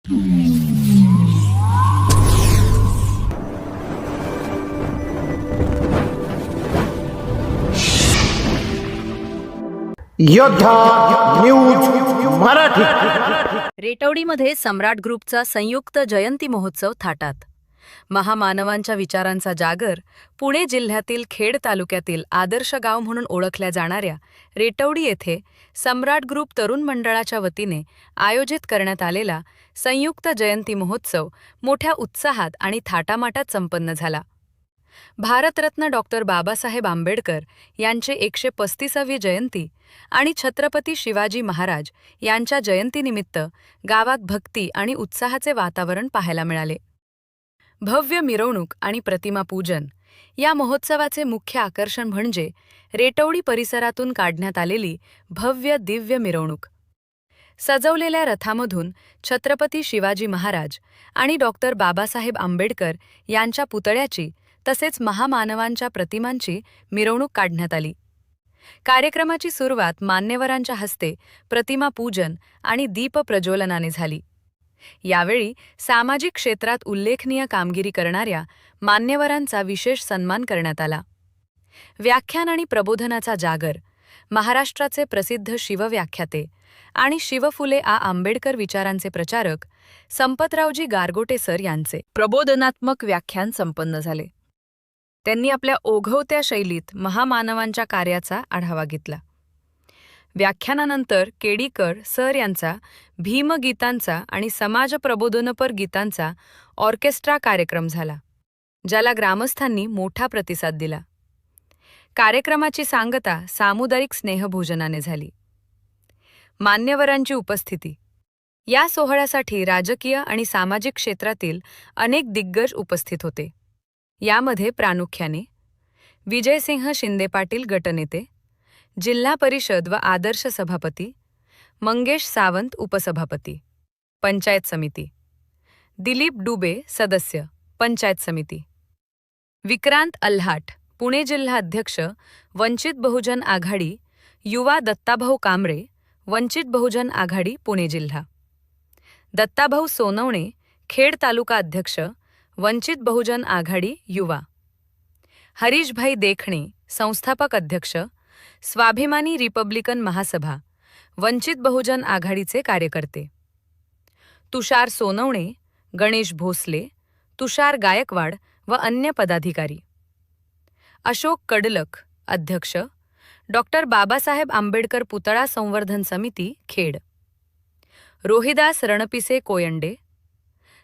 योद्धा न्यूज मराठी. रेटवडीमध्ये सम्राट ग्रुपचा संयुक्त जयंती महोत्सव थाटात. महामानवांच्या विचारांचा जागर पुणे जिल्ह्यातील खेड तालुक्यातील आदर्श गाव म्हणून ओळखल्या जाणाऱ्या रेटवडी येथे सम्राट ग्रुप तरुण मंडळाच्या वतीने आयोजित करण्यात आलेला संयुक्त जयंती महोत्सव मोठ्या उत्साहात आणि थाटामाटात संपन्न झाला. भारतरत्न डॉक्टर बाबासाहेब आंबेडकर यांचे 135वी जयंती आणि छत्रपती शिवाजी महाराज यांच्या जयंतीनिमित्त गावात भक्ती आणि उत्साहाचे वातावरण पाहायला मिळाले. भव्य मिरवणूक आणि प्रतिमा पूजन या महोत्सवाचे मुख्य आकर्षण म्हणजे रेटवडी परिसरातून काढण्यात आलेली भव्य दिव्य मिरवणूक. सजवलेल्या रथामधून छत्रपती शिवाजी महाराज आणि डॉक्टर बाबासाहेब आंबेडकर यांच्या पुतळ्याची तसेच महामानवांच्या प्रतिमांची मिरवणूक काढण्यात आली. कार्यक्रमाची सुरुवात मान्यवरांच्या हस्ते प्रतिमा पूजन आणि दीप प्रज्वलनाने झाली. यावेळी सामाजिक क्षेत्रात उल्लेखनीय कामगिरी करणाऱ्या मान्यवरांचा विशेष सन्मान करण्यात आला. व्याख्यान आणि प्रबोधनाचा जागर महाराष्ट्राचे प्रसिद्ध शिवव्याख्याते आणि शिवफुले आंबेडकर विचारांचे प्रचारक संपतरावजी गारगोटे सर यांचे प्रबोधनात्मक व्याख्यान संपन्न झाले. त्यांनी आपल्या ओघवत्या शैलीत महामानवांच्या कार्याचा आढावा घेतला. व्याख्यानानंतर केडीकर सर यांचा भीमगीतांचा आणि समाज प्रबोधनपर गीतांचा ऑर्केस्ट्रा कार्यक्रम झाला, ज्याला ग्रामस्थांनी मोठा प्रतिसाद दिला. कार्यक्रमाची सांगता सामुदायिक स्नेहभोजनाने झाली. मान्यवरांची उपस्थिती. या सोहळ्यासाठी राजकीय आणि सामाजिक क्षेत्रातील अनेक दिग्गज उपस्थित होते. यामध्ये प्रामुख्याने विजयसिंह शिंदे पाटील गटनेते, जिल्हा परिषद व आदर्श सभापती, मंगेश सावंत उपसभापती, पंचायत समिती, दिलीप डुबे सदस्य, पंचायत समिती, विक्रांत अल्हाट पुणे जिल्हा अध्यक्ष, वंचित बहुजन आघाडी, युवा दत्ताभाऊ कांबळे, वंचित बहुजन आघाडी पुणे जिल्हा, दत्ताभाऊ सोनवणे खेड तालुका अध्यक्ष, वंचित बहुजन आघाडी युवा, हरीशभाई देखणे संस्थापक अध्यक्ष, स्वाभिमानी रिपब्लिकन महासभा, वंचित बहुजन आघाडीचे कार्यकर्ते, तुषार सोनवणे, गणेश भोसले, तुषार गायकवाड व अन्य पदाधिकारी, अशोक कडलक अध्यक्ष, डॉक्टर बाबासाहेब आंबेडकर पुतळा संवर्धन समिती खेड, रोहिदास रणपिसे कोयंडे,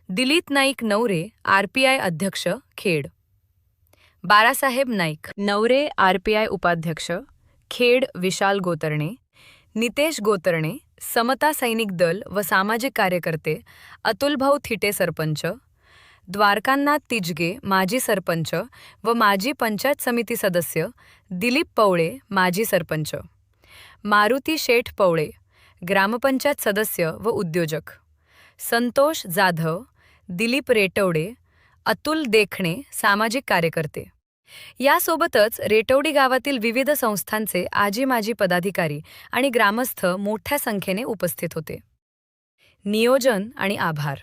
दिलीप नाईक नवरे आरपीआय अध्यक्ष खेड, बारासाहेब नाईक नवरे आरपीआय उपाध्यक्ष खेड, विशाल गोतरणे, नितेश गोतरणे समता सैनिक दल व सामाजिक कार्यकर्ते, अतुलभाऊ थिटे सरपंच, द्वारकानाथ तिजगे माजी सरपंच व माजी पंचायत समिती सदस्य, दिलीप पवळे माजी सरपंच, मारुती शेठ पवळे ग्रामपंचायत सदस्य व उद्योजक, संतोष जाधव, दिलीप रेटवडे, अतुल देखणे सामाजिक कार्यकर्ते. यासोबतच रेटवडी गावातील विविध संस्थांचे आजी माजी पदाधिकारी आणि ग्रामस्थ मोठ्या संख्येने उपस्थित होते. नियोजन आणि आभार.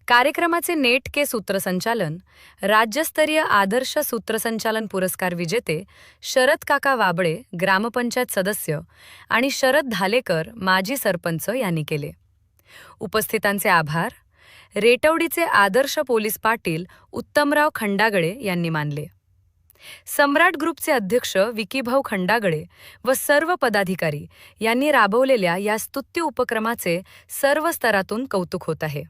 कार्यक्रमाचे नेटके सूत्रसंचालन राज्यस्तरीय आदर्श सूत्रसंचालन पुरस्कार विजेते शरद काका वाबळे ग्रामपंचायत सदस्य आणि शरद धालेकर माजी सरपंच यांनी केले. उपस्थितांचे आभार रेटवडीचे आदर्श पोलीस पाटील उत्तमराव खंडागळे यांनी मानले. सम्राट ग्रुपचे अध्यक्ष विकीभाऊ खंडागळे व सर्व पदाधिकारी यांनी राबवलेल्या या स्तुत्य उपक्रमाचे सर्व स्तरातून कौतुक होत आहे.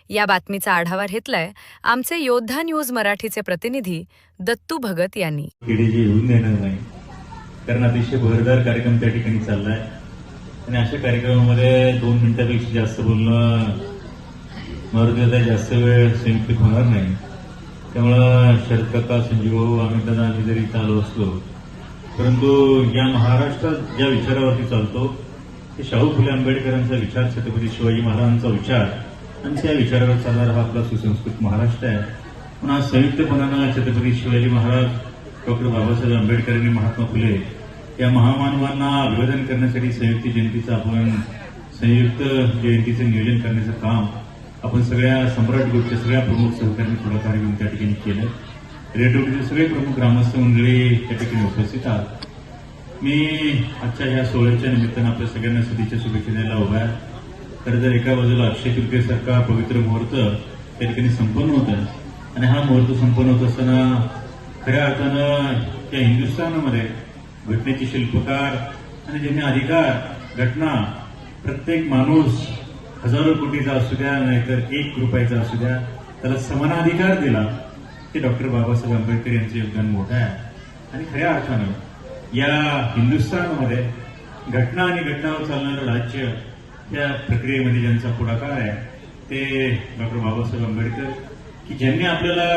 या बातमीचा आढावा घेतलाय आमचे योद्धा न्यूज मराठीचे प्रतिनिधी दत्तू भगत यांनी. कारण अतिशय बहरदार कार्यक्रम त्या ठिकाणी चाललाय आणि अशा कार्यक्रमामध्ये 2 मिनिटांपेक्षा जास्त बोलणं मर्यादा जास्त वेळ संयुक्त होणार नाही. त्यामुळं शरद काका, संजीव भाऊ, अमितदादा आम्ही जरी चालू असलो परंतु या महाराष्ट्रात ज्या विचारावरती चालतो ते शाहू फुले आंबेडकरांचा विचार, छत्रपती शिवाजी महाराजांचा विचार आणि त्या विचारावर चालणारा हा आपला सुसंस्कृत महाराष्ट्र आहे. पण आज संयुक्तपणानं छत्रपती शिवाजी महाराज, डॉक्टर बाबासाहेब आंबेडकर आणि महात्मा फुले या महामानवांना अभिवादन करण्यासाठी संयुक्त जयंतीचा आपण संयुक्त जयंतीचं नियोजन करण्याचं काम आपण सगळ्या सम्राट ग्रुपच्या सगळ्या प्रमुख सहकार्यांनी पुढाकार घेऊन त्या ठिकाणी केलं. रेडिओचे सगळे प्रमुख ग्रामस्थ मंडळी त्या ठिकाणी उपस्थित आहात. मी आजच्या ह्या सोहळ्याच्या निमित्तानं आपल्या सगळ्यांना सदिच्छा शुभेच्छा द्यायला उभा आहे. खरं तर एका बाजूला अक्षय तृतीयेसारखा पवित्र मुहूर्त त्या ठिकाणी संपन्न होतं आणि हा मुहूर्त संपन्न होत असताना खऱ्या अर्थानं त्या हिंदुस्थानामध्ये घटनेचे शिल्पकार आणि ज्यांनी अधिकार घटना प्रत्येक माणूस हजारो कोटीचा असू द्या नाहीतर 1 रुपयाचा असू द्या त्याला समानाधिकार दिला ते डॉक्टर बाबासाहेब आंबेडकर यांचं योगदान मोठं आहे. आणि खऱ्या अर्थानं या हिंदुस्थानमध्ये घटना आणि घटनावर चालणारं राज्य या प्रक्रियेमध्ये ज्यांचा पुढाकार आहे ते डॉक्टर बाबासाहेब आंबेडकर की ज्यांनी आपल्याला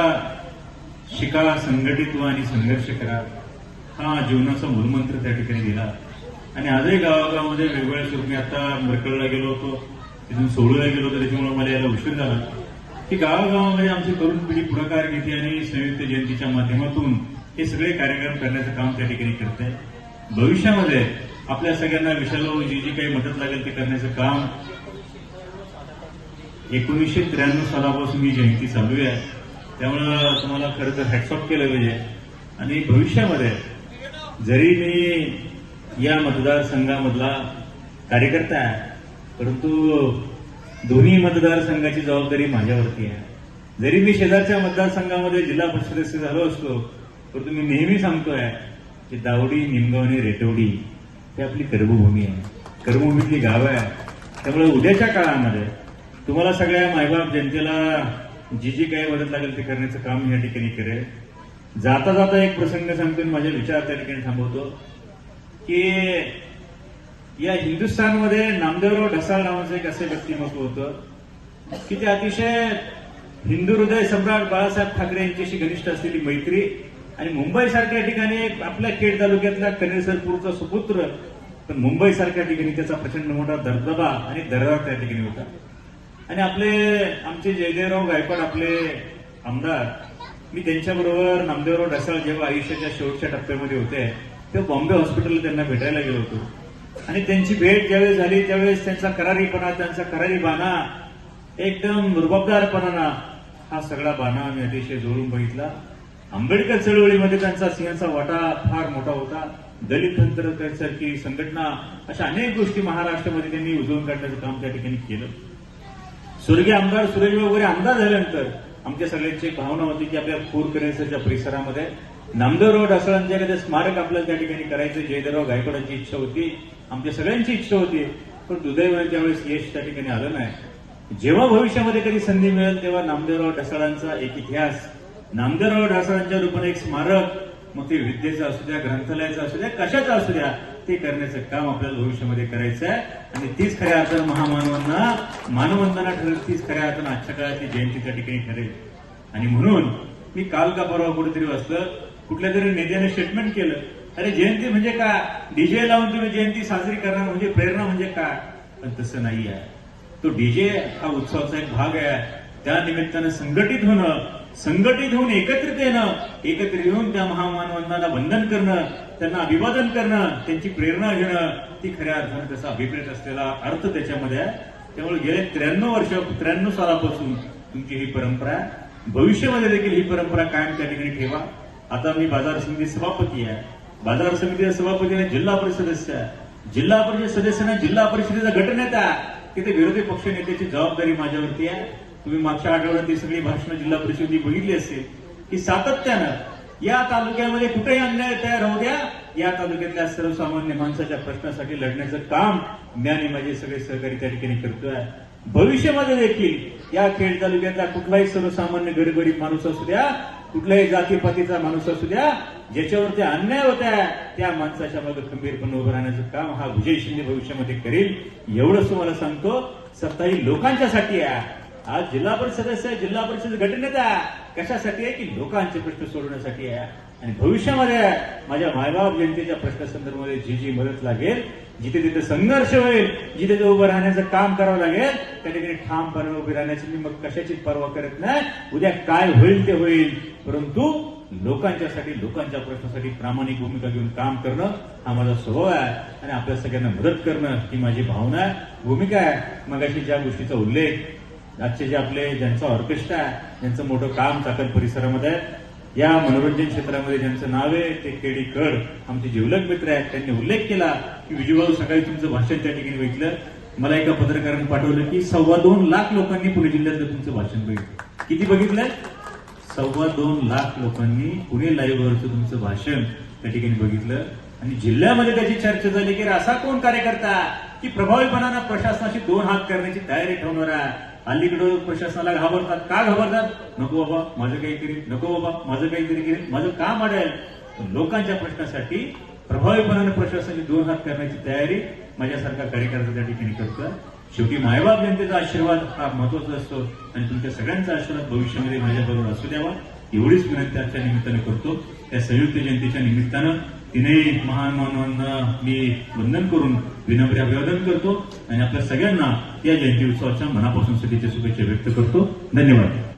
शिका, संघटित व्हा आणि संघर्ष करा हा जीवनाचा मूलमंत्र त्या ठिकाणी दिला. आणि आजही गावागावामध्ये वेगवेगळ्या स्वरूप मी आता मरकडला गेलो होतो, तिथून सोडूला गेलो होतो, त्याच्यामुळे मला यायला उशीर झाला की गावागावामध्ये आमची तरुण पिढी पुढाकार घेते आणि संयुक्त जयंतीच्या माध्यमातून हे सगळे कार्यक्रम करण्याचं काम त्या ठिकाणी करते. भविष्यामध्ये आपल्या सगळ्यांना विशालो जी काही मदत लागेल ते करण्याचं काम 1993 सालापासून ही जयंती चालू आहे. त्यामुळं तुम्हाला खरं तर हॅट्स ऑफ केलं पाहिजे. आणि भविष्यामध्ये जरी मी या मतदारसंघामधला कार्यकर्ता आहे परंतु दोन्ही मतदारसंघाची जबाबदारी माझ्यावरती आहे. जरी मी शेजारच्या मतदारसंघामध्ये जिल्हा परिषद सदस्य झालो असतो परंतु मी नेहमी सांगतोय की दावडी, निमगाव आणि रेटवडी ही आपली कर्मभूमी आहे, कर्मभूमीतली गावं आहे. त्यामुळे उद्याच्या काळामध्ये तुम्हाला सगळ्या मायबाप जनतेला जी काही मदत लागेल ते करण्याचं काम मी या ठिकाणी करेल. जाता जाता एक प्रसंग सांगतो आणि माझे विचार त्या ठिकाणी थांबवतो की या हिंदुस्थानमध्ये नामदेवराव ढसाळ नावाचं एक असं व्यक्तिमत्व होतं की ते अतिशय हिंदू हृदय सम्राट बाळासाहेब ठाकरे यांच्याशी घनिष्ठ असलेली मैत्री आणि मुंबईसारख्या ठिकाणी आपल्या खेड तालुक्यातल्या कनेरसरपूरचा सुपुत्र पण मुंबईसारख्या ठिकाणी त्याचा प्रचंड मोठा दबदबा आणि दर्जा त्या ठिकाणी होता. आणि आमचे जयदेवराव गायकवाड आपले आमदार, मी त्यांच्याबरोबर नामदेवराव ढसाळ जेव्हा आयुष्याच्या शेवटच्या टप्प्यामध्ये होते तेव्हा बॉम्बे हॉस्पिटल त्यांना भेटायला गेलो होतो. आणि त्यांची भेट ज्यावेळेस झाली त्यावेळेस त्यांचा करारीपणा, त्यांचा करारी बाणा, एकदम रुबाबदारपणा हा सगळा बाणा मी अतिशय जोडून बघितला. आंबेडकर चळवळीमध्ये त्यांचा सिंहाचा वाटा फार मोठा होता. दलित सारखी संघटना अशा अनेक गोष्टी महाराष्ट्रामध्ये त्यांनी उजळून काढण्याचं काम त्या ठिकाणी केलं. स्वर्गीय आमदार सुरेशबाबू वगैरे आमदार झाल्यानंतर आमच्या सगळ्यांची एक भावना होती की आपल्या पूरकरेसरच्या परिसरामध्ये नामदेवराव ढसाळांचे एखादं स्मारक आपल्याला त्या ठिकाणी करायचं. जयदेवराव गायकवाडांची इच्छा होती, आमच्या सगळ्यांची इच्छा होती. पण दुर्दैवाने त्यावेळेस यश त्या ठिकाणी आलं नाही. जेव्हा भविष्यामध्ये कधी संधी मिळेल तेव्हा नामदेवराव ढसाळांचा एक इतिहास, नामदेवराव ढसाळांच्या रूपाने एक स्मारक, मग ते विद्येचं असू द्या, ग्रंथालयाचं असू द्या, कशाचं असू द्या, ते करण्याचं काम आपल्याला भविष्यामध्ये करायचं आहे. आणि तीच खऱ्या अर्थानं महामानवांना मानवंदना ठरेल, तीच खऱ्या अर्थानं आजच्या काळातली जयंती त्या ठिकाणी ठरेल. आणि म्हणून मी काल का परवा कुठेतरी वाचलं, कुठल्या तरी नेत्याने स्टेटमेंट केलं, अरे जयंती म्हणजे काय, डीजे लावून तुम्ही जयंती साजरी करणार म्हणजे प्रेरणा म्हणजे काय. पण तसं नाही आहे. तो डीजे हा उत्सवाचा एक भाग आहे. त्या निमित्तानं संघटित होऊन एकत्रित येणं, एकत्रित येऊन त्या महामानवांना वंदन करणं, त्यांना अभिवादन करणं, त्यांची प्रेरणा घेणं, ती खऱ्या अर्थानं त्याचा अभिप्रेत असलेला अर्थ त्याच्यामध्ये आहे. त्यामुळे गेले 93 सालापासून तुमची ही परंपरा आहे. भविष्यामध्ये देखील ही परंपरा कायम त्या ठिकाणी ठेवा. आता मी बाजार समिती सभापती आहे. बाजार समितीच्या सभापतीने जिल्हा परिषद सदस्य आहे. जिल्हा परिषद सदस्यांना जिल्हा परिषदेचा गटनेता आहे की ते विरोधी पक्ष नेत्याची जबाबदारी माझ्यावरती आहे. तुम्ही मागच्या आठवड्यात ही सगळी भाषणं जिल्हा परिषदेची बघितली असेल की सातत्यानं या तालुक्यामध्ये कुठेही अन्याय तयार होऊ द्या, या तालुक्यातल्या सर्वसामान्य माणसाच्या प्रश्नासाठी लढण्याचं काम मी आणि माझे सगळे सहकारी त्या ठिकाणी करतोय. भविष्यामध्ये देखील या खेड तालुक्यातला कुठलाही सर्वसामान्य गरीब माणूस असू द्या, कुठल्याही जातीपातीचा माणूस असू द्या, ज्याच्यावरती अन्याय होत आहे त्या माणसाच्या मागे खंबीरपणे उभं राहण्याचं काम हा विजय शिंदे भविष्यामध्ये करेल. एवढंच तुम्हाला सांगतो. सत्ता ही लोकांच्यासाठी आहे. आज जिल्हा परिषद सदस्य, जिल्हा परिषद गटनेता कशासाठी आहे की लोकांचे प्रश्न सोडवण्यासाठी आहे. आणि भविष्यामध्ये माझ्या मायबाप जनतेच्या प्रश्नासंदर्भामध्ये जी मदत लागेल, जिथे तिथे संघर्ष होईल, जिथे तिथे उभं राहण्याचं काम करावं लागेल, त्या ठिकाणी ठामपणे उभे राहण्याची मी मग कशाचीच पर्वा करत नाही. उद्या काय होईल ते होईल, परंतु लोकांच्यासाठी, लोकांच्या प्रश्नासाठी प्रामाणिक भूमिका घेऊन काम करणं हा माझा स्वभाव आहे. आणि आपल्या सगळ्यांना मदत करणं ही माझी भावना आहे. भूमिका आहे, मगाशी ज्या गोष्टीचा उल्लेख, आजचे जे आपले ज्यांचं ऑर्केस्ट्रा आहे, ज्यांचं मोठं काम चाकण परिसरामध्ये आहे, या मनोरंजन क्षेत्रामध्ये ज्यांचं नाव आहे ते केडी कड आमचे जिवलग मित्र आहेत. त्यांनी उल्लेख केला की विजूभाऊ सकाळी तुमचं भाषण त्या ठिकाणी बघितलं. मला एका पत्रकाराने पाठवलं की 2.25 लाख लोकांनी पुणे जिल्ह्यातलं तुमचं भाषण बघितलं. किती बघितलंय? 2.25 लाख लोकांनी पुणे लाईव्हवरचं तुमचं भाषण त्या ठिकाणी बघितलं. आणि जिल्ह्यामध्ये त्याची चर्चा झाली की असा कोण कार्यकर्ता की प्रभावीपणानं प्रशासनाशी 2 हात करण्याची तयारी ठेवणार आहे. अलीकडं प्रशासनाला घाबरतात. का घाबरतात? नको बाबा माझं काहीतरी, नको बाबा माझं काहीतरी करेल, माझं काम अडेल. लोकांच्या प्रश्नासाठी प्रभावीपणानं प्रशासनाची 2 हात करण्याची तयारी माझ्यासारखा कार्यकर्ता त्या ठिकाणी करतो. शेवटी मायबाप जनतेचा आशीर्वाद हा महत्वाचा असतो आणि तुमच्या सगळ्यांचा आशीर्वाद भविष्यामध्ये माझ्याबरोबर असू द्यावा एवढीच विनंती आजच्या निमित्तानं करतो. त्या संयुक्त जयंतीच्या निमित्तानं तीनही महान मानवांना मी वंदन करून विनम्र अभिवादन करतो आणि आपल्या सगळ्यांना या जयंती उत्सवाच्या मनापासून शुभेच्छा व्यक्त करतो. धन्यवाद.